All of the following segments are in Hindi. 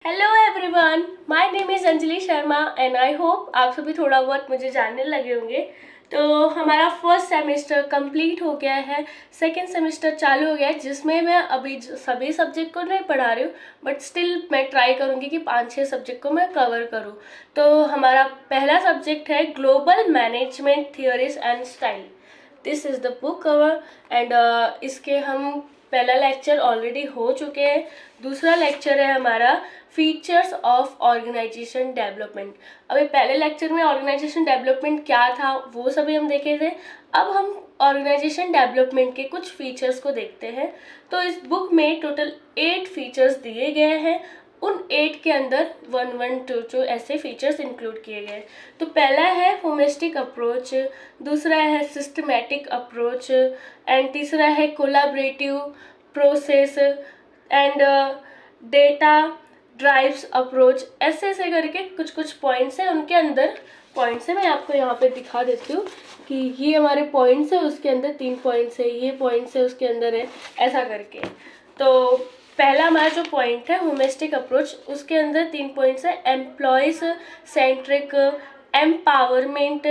Hello everyone, my name is Anjali Sharma and I hope आप सभी थोड़ा बहुत मुझे जानने लगे होंगे। तो हमारा फर्स्ट सेमेस्टर कंप्लीट हो गया है, सेकंड सेमेस्टर चालू हो गया है, जिसमें मैं अभी सभी सब्जेक्ट को नहीं पढ़ा रही हूँ, बट स्टिल मैं ट्राई करूँगी कि 5-6 सब्जेक्ट को मैं कवर करूँ। तो हमारा पहला सब्जेक्ट है global management theories and style. This is the book cover and इसके हम पहला लेक्चर ऑलरेडी हो चुके हैं। दूसरा लेक्चर है हमारा फीचर्स ऑफ ऑर्गेनाइजेशन डेवलपमेंट। अभी पहले लेक्चर में ऑर्गेनाइजेशन डेवलपमेंट क्या था वो सभी हम देखे थे। अब हम ऑर्गेनाइजेशन डेवलपमेंट के कुछ फीचर्स को देखते हैं। तो इस बुक में टोटल 8 फीचर्स दिए गए हैं। उन 8 के अंदर 1, 1, 2, 2 ऐसे फीचर्स इंक्लूड किए गए। तो पहला है होमिस्टिक अप्रोच, दूसरा है सिस्टमैटिक अप्रोच एंड तीसरा है collaborative process and data drives approach. ऐसे ऐसे करके कुछ कुछ पॉइंट्स हैं, उनके अंदर पॉइंट्स है, मैं आपको यहाँ पे दिखा देती हूँ कि ये हमारे पॉइंट्स है, उसके अंदर 3 पॉइंट्स है, ये पॉइंट्स है उसके अंदर है, ऐसा करके। तो पहला हमारा जो पॉइंट है होमिस्टिक अप्रोच, उसके अंदर 3 पॉइंट्स है। Employees centric, empowerment,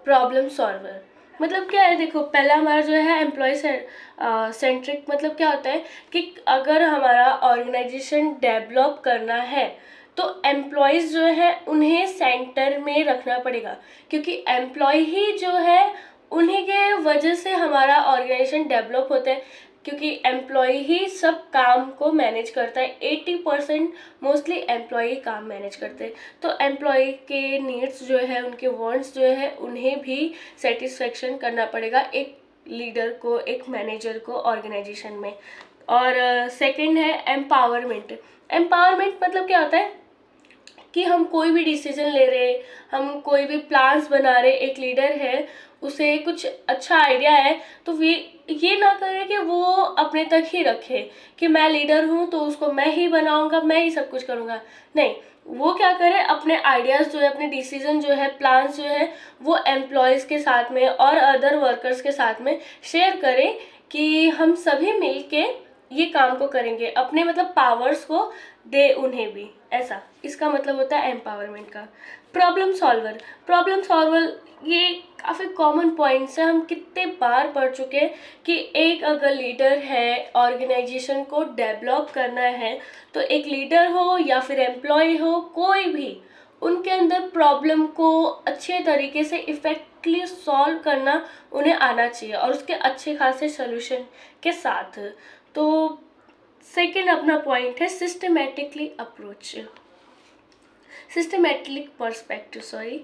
problem solver. मतलब क्या है, देखो पहला हमारा जो है एम्प्लॉय सेंट्रिक मतलब क्या होता है कि अगर हमारा ऑर्गेनाइजेशन डेवलप करना है तो एम्प्लॉयज़ जो है उन्हें सेंटर में रखना पड़ेगा, क्योंकि एम्प्लॉय ही जो है उन्हीं के वजह से हमारा ऑर्गेनाइजेशन डेवलप होता है, क्योंकि एम्प्लॉय ही सब काम को मैनेज करता है। 80% मोस्टली एम्प्लॉय काम मैनेज करते हैं। तो एम्प्लॉय के नीड्स जो है, उनके वांट्स जो है, उन्हें भी सेटिस्फेक्शन करना पड़ेगा एक लीडर को, एक मैनेजर को ऑर्गेनाइजेशन में। और सेकंड है एम्पावरमेंट। एम्पावरमेंट मतलब क्या होता है कि हम कोई भी डिसीजन ले रहे, हम कोई भी प्लान्स बना रहे, एक लीडर है उसे कुछ अच्छा आइडिया है तो ये ना करे कि वो अपने तक ही रखे कि मैं लीडर हूँ तो उसको मैं ही बनाऊंगा, मैं ही सब कुछ करूँगा। नहीं, वो क्या करे, अपने आइडियाज़ जो है, अपने डिसीजन जो है, प्लान्स जो है, वो एम्प्लॉयज़ के साथ में और अदर वर्कर्स के साथ में शेयर करे कि हम सभी मिलके ये काम को करेंगे, अपने मतलब पावर्स को दे उन्हें भी, ऐसा इसका मतलब होता है एम्पावरमेंट का। प्रॉब्लम सॉल्वर, प्रॉब्लम सॉल्वर ये काफ़ी कॉमन पॉइंट्स है, हम कितने बार पढ़ चुके हैं कि एक अगर लीडर है, ऑर्गेनाइजेशन को डेवलप करना है, तो एक लीडर हो या फिर एम्प्लॉय हो, कोई भी, उनके अंदर प्रॉब्लम को अच्छे तरीके से इफेक्टली सॉल्व करना उन्हें आना चाहिए और उसके अच्छे खासे सोल्यूशन के साथ। तो सेकंड अपना पॉइंट है systematically approach, systematic perspective, sorry,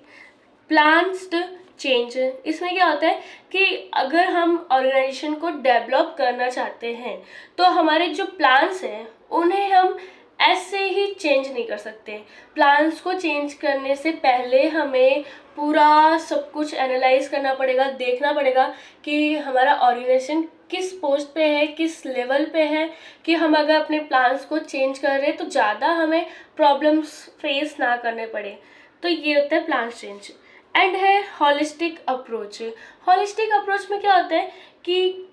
planned change. इसमें क्या होता है कि अगर हम ऑर्गेनाइजेशन को डेवलप करना चाहते हैं तो हमारे जो प्लान्स हैं उन्हें हम ऐसे ही चेंज नहीं कर सकते। प्लान्स को चेंज करने से पहले हमें पूरा सब कुछ एनालाइज करना पड़ेगा, देखना पड़ेगा कि हमारा ऑर्गेनाइजेशन किस पोस्ट पे है, किस लेवल पे है, कि हम अगर अपने प्लान्स को चेंज कर रहे हैं तो ज़्यादा हमें प्रॉब्लम्स फेस ना करने पड़े। तो ये होता है प्लान चेंज। एंड है हॉलिस्टिक अप्रोच। हॉलिस्टिक अप्रोच में क्या होता है कि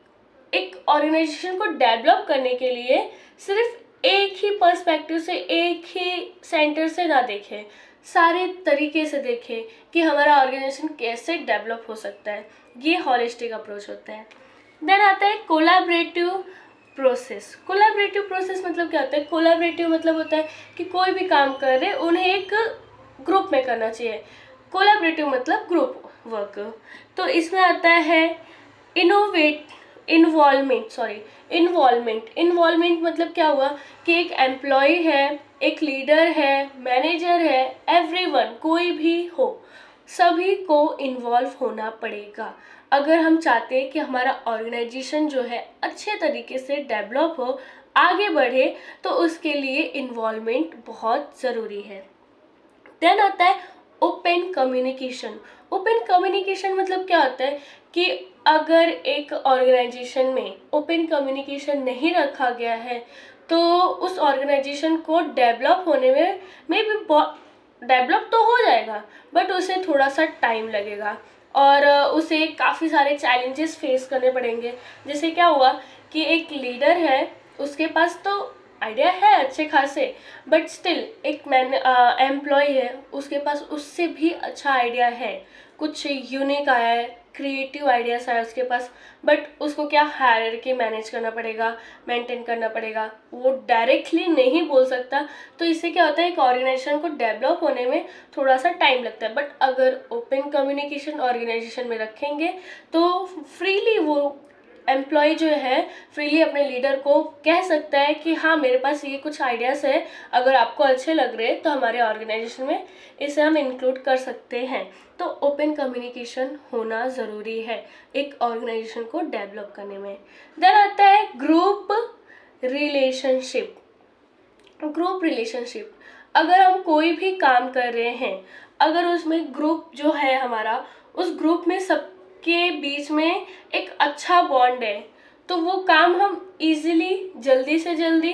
एक ऑर्गेनाइजेशन को डेवलप करने के लिए सिर्फ एक ही पर्सपेक्टिव से, एक ही सेंटर से ना देखें, सारे तरीके से देखें कि हमारा ऑर्गेनाइजेशन कैसे डेवलप हो सकता है। ये हॉलिस्टिक अप्रोच होता है। देन आता है कोलैबोरेटिव प्रोसेस। कोलैबोरेटिव प्रोसेस मतलब क्या होता है, कोलैबोरेटिव मतलब होता है कि कोई भी काम कर रहे उन्हें एक ग्रुप में करना चाहिए। कोलैबोरेटिव मतलब ग्रुप वर्क। तो इसमें आता है इन्वॉल्वमेंट मतलब क्या हुआ कि एक एम्प्लॉय है, एक लीडर है, मैनेजर है, एवरीवन, कोई भी हो, सभी को इन्वॉल्व होना पड़ेगा अगर हम चाहते हैं कि हमारा ऑर्गेनाइजेशन जो है अच्छे तरीके से डेवलप हो, आगे बढ़े, तो उसके लिए इन्वॉल्वमेंट बहुत ज़रूरी है। देन आता है ओपन कम्युनिकेशन। ओपन कम्युनिकेशन मतलब क्या होता है कि अगर एक ऑर्गेनाइजेशन में ओपन कम्युनिकेशन नहीं रखा गया है तो उस ऑर्गेनाइजेशन को डेवलप होने में भी डेवलप तो हो जाएगा बट उसे थोड़ा सा टाइम लगेगा और उसे काफ़ी सारे चैलेंजेस फेस करने पड़ेंगे। जैसे क्या हुआ कि एक लीडर है, उसके पास तो आइडिया है अच्छे खासे, बट स्टिल एक एम्प्लॉय है, उसके पास उससे भी अच्छा आइडिया है, कुछ यूनिक आया है, क्रिएटिव आइडियाज आया उसके पास, बट उसको क्या हायरार्की मैनेज करना पड़ेगा, मेंटेन करना पड़ेगा, वो डायरेक्टली नहीं बोल सकता। तो इससे क्या होता है, एक ऑर्गेनाइजेशन को डेवलप होने में थोड़ा सा टाइम लगता है। बट अगर ओपन कम्युनिकेशन ऑर्गेनाइजेशन में रखेंगे तो फ्रीली वो एम्प्लॉय जो है फ्रीली अपने लीडर को कह सकता है कि हाँ मेरे पास ये कुछ आइडियाज़ है, अगर आपको अच्छे लग रहे हैं तो हमारे ऑर्गेनाइजेशन में इसे हम इंक्लूड कर सकते हैं। तो ओपन कम्युनिकेशन होना ज़रूरी है एक ऑर्गेनाइजेशन को डेवलप करने में। देन आता है ग्रुप रिलेशनशिप। ग्रुप रिलेशनशिप, अगर हम कोई भी काम कर रहे हैं, अगर उसमें ग्रुप जो है हमारा, उस ग्रुप में सबके बीच में एक अच्छा बॉन्ड है, तो वो काम हम इजीली जल्दी से जल्दी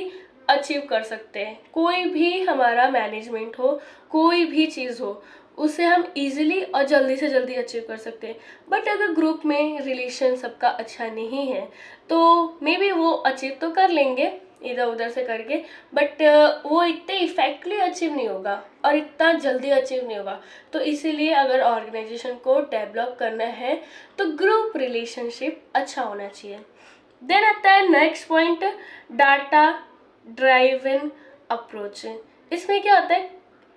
अचीव कर सकते हैं। कोई भी हमारा मैनेजमेंट हो, कोई भी चीज़ हो, उसे हम इजीली और जल्दी से जल्दी अचीव कर सकते हैं। बट अगर ग्रुप में रिलेशन सबका अच्छा नहीं है तो मे बी वो अचीव तो कर लेंगे इधर उधर से करके, बट वो इतने इफेक्टली अचीव नहीं होगा और इतना जल्दी अचीव नहीं होगा। तो इसीलिए अगर ऑर्गेनाइजेशन को डेवलप करना है तो ग्रुप रिलेशनशिप अच्छा होना चाहिए। देन आता है next point, data driven approach. इसमें क्या होता है,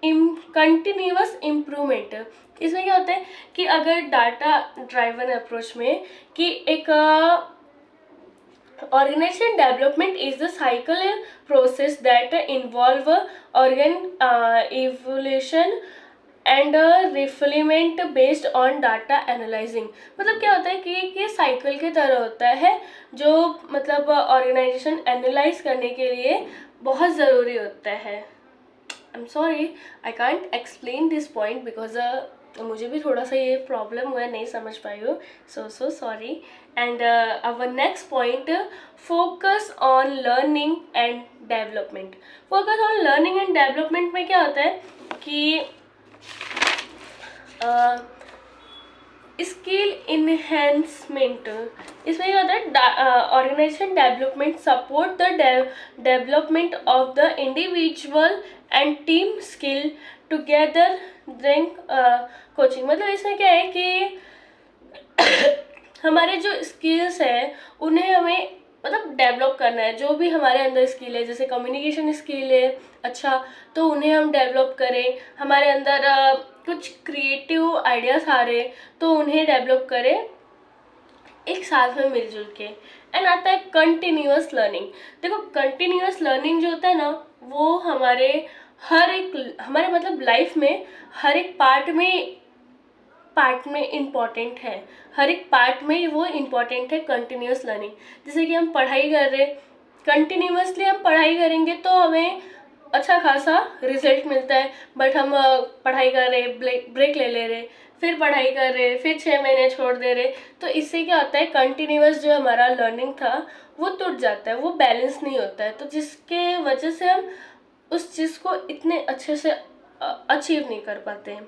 कंटिन्यूअस इम्प्रूवमेंट। इसमें क्या होता है कि अगर डाटा ड्राइवन अप्रोच में कि एक organization development is the cycle process that involve organ evolution and refinement based on data analysing. मतलब क्या होता है कि ये साइकिल की तरह होता है जो मतलब ऑर्गेनाइजेशन एनालाइज करने के लिए बहुत ज़रूरी होता है। I am sorry I can't explain this point because मुझे भी थोड़ा सा ये प्रॉब्लम हुआ है, नहीं समझ पाई हूँ, so sorry. And our next point, focus on learning and development. Focus on learning and development में क्या होता है कि स्किल इन्हेंसमेंट। इसमें क्या होता है, organisation development support the development of the individual and team skill together drink coaching. मतलब इसमें क्या है कि हमारे जो स्किल्स हैं उन्हें हमें मतलब डेवलप करना है। जो भी हमारे अंदर स्किल है, जैसे कम्युनिकेशन स्किल है अच्छा, तो उन्हें हम डेवलप करें। हमारे अंदर कुछ क्रिएटिव आइडियाज़ आ रहे तो उन्हें डेवलप करें एक साथ में मिलजुल के। एंड आता है कंटिन्यूअस लर्निंग। देखो कंटिन्यूअस लर्निंग जो होता है ना, वो हमारे हमारे मतलब लाइफ में हर एक पार्ट में इम्पॉर्टेंट है। हर एक पार्ट में वो इम्पॉर्टेंट है कंटिन्यूअस लर्निंग। जैसे कि हम पढ़ाई कर रहे, कंटिन्यूअसली हम पढ़ाई करेंगे तो हमें अच्छा खासा रिजल्ट मिलता है। बट हम पढ़ाई कर रहे, ब्रेक ले रहे, फिर पढ़ाई कर रहे, फिर 6 महीने छोड़ दे रहे, तो इससे क्या होता है, कंटिन्यूअस जो हमारा लर्निंग था वो टूट जाता है, वो बैलेंस नहीं होता है। तो जिसके वजह से हम उस चीज़ को इतने अच्छे से अचीव नहीं कर पाते हैं।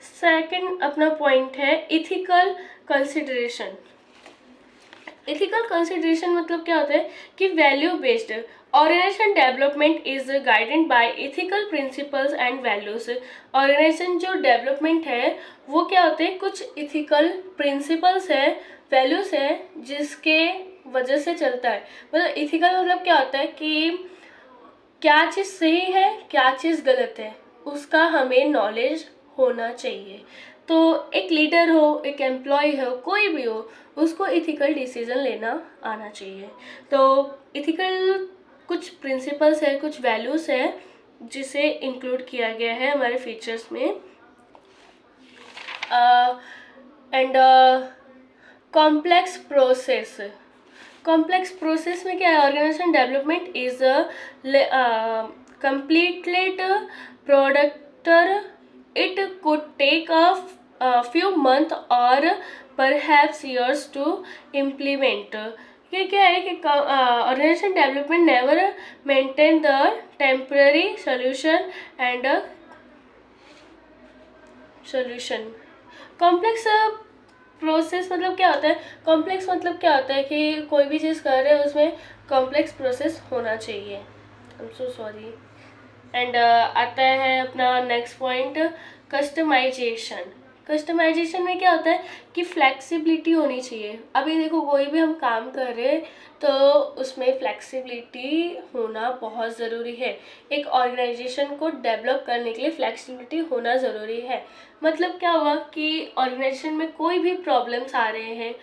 सेकंड अपना पॉइंट है इथिकल कंसिडरेशन। इथिकल कंसिडरेशन मतलब क्या होता है कि value based organisation development is guided by ethical principles and values. Organisation जो डेवलपमेंट है वो क्या होते हैं, कुछ इथिकल प्रिंसिपल्स है, वैल्यूज है जिसके वजह से चलता है। मतलब इथिकल मतलब क्या होता है कि क्या चीज़ सही है क्या चीज़ गलत है उसका हमें नॉलेज होना चाहिए। तो एक लीडर हो, एक एम्प्लॉय हो, कोई भी हो, उसको इथिकल डिसीजन लेना आना चाहिए। तो इथिकल कुछ प्रिंसिपल्स है, कुछ वैल्यूज़ है जिसे इंक्लूड किया गया है हमारे फीचर्स में। And complex process. Complex process में क्या है, organisation development is completed product. It could take a few months or perhaps years to implement. ये क्या है कि organisation development never maintain the temporary solution and solution. Complex process मतलब क्या होता है, कॉम्प्लेक्स मतलब क्या होता है कि कोई भी चीज़ कर रहे हैं उसमें कॉम्प्लेक्स प्रोसेस होना चाहिए। I am so sorry. And आता है अपना नेक्स्ट पॉइंट, कस्टमाइजेशन। कस्टमाइजेशन में क्या होता है कि फ्लेक्सिबिलिटी होनी चाहिए। अभी देखो कोई भी हम काम कर रहे हैं तो उसमें फ्लेक्सिबिलिटी होना बहुत ज़रूरी है। एक ऑर्गेनाइजेशन को डेवलप करने के लिए फ्लेक्सिबिलिटी होना ज़रूरी है। मतलब क्या हुआ कि ऑर्गेनाइजेशन में कोई भी प्रॉब्लम्स आ रहे हैं,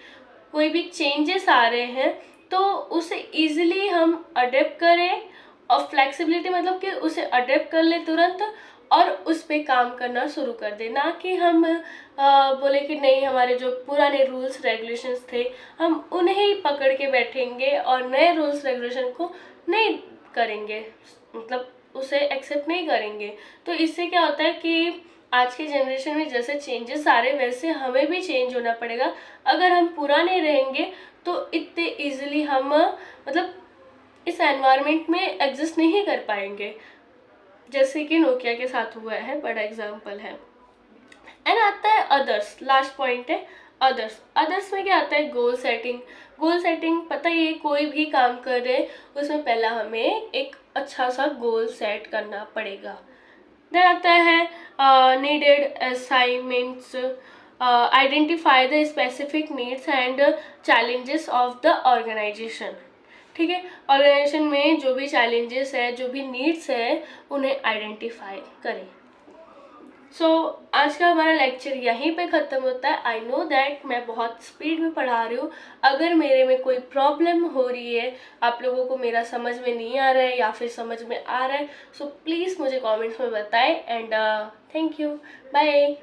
कोई भी चेंजेस आ रहे हैं, तो उसे ईजिली हम अडेप्ट करें। और फ्लेक्सिबिलिटी मतलब कि उसे अडेप्ट कर ले तुरंत और उस पर काम करना शुरू कर दे, ना कि हम बोले कि नहीं हमारे जो पुराने रूल्स रेगुलेशंस थे हम उन्हें ही पकड़ के बैठेंगे और नए रूल्स रेगुलेशन को नहीं करेंगे, मतलब उसे एक्सेप्ट नहीं करेंगे। तो इससे क्या होता है कि आज के जनरेशन में जैसे चेंजेस आ रहे वैसे हमें भी चेंज होना पड़ेगा। अगर हम पुराने रहेंगे तो इतने इजीली हम मतलब इस एनवायरनमेंट में एग्जिस्ट नहीं कर पाएंगे, जैसे कि नोकिया के साथ हुआ है, बड़ा एग्जाम्पल है। एंड आता है अदर्स, लास्ट पॉइंट है अदर्स। अदर्स में क्या आता है, गोल सेटिंग। गोल सेटिंग पता ही है, कोई भी काम कर रहे उसमें पहला हमें एक अच्छा सा गोल सेट करना पड़ेगा। देन आता है needed assignments, identify the specific needs and challenges of the organisation. ठीक है, ऑर्गेनाइजेशन में जो भी चैलेंजेस है, जो भी नीड्स है, उन्हें आइडेंटिफाई करें। सो आज का हमारा लेक्चर यहीं पे ख़त्म होता है। आई नो दैट मैं बहुत स्पीड में पढ़ा रही हूँ। अगर मेरे में कोई प्रॉब्लम हो रही है, आप लोगों को मेरा समझ में नहीं आ रहा है या फिर समझ में आ रहा है, सो प्लीज़ मुझे कमेंट्स में बताएं। And thank you, bye.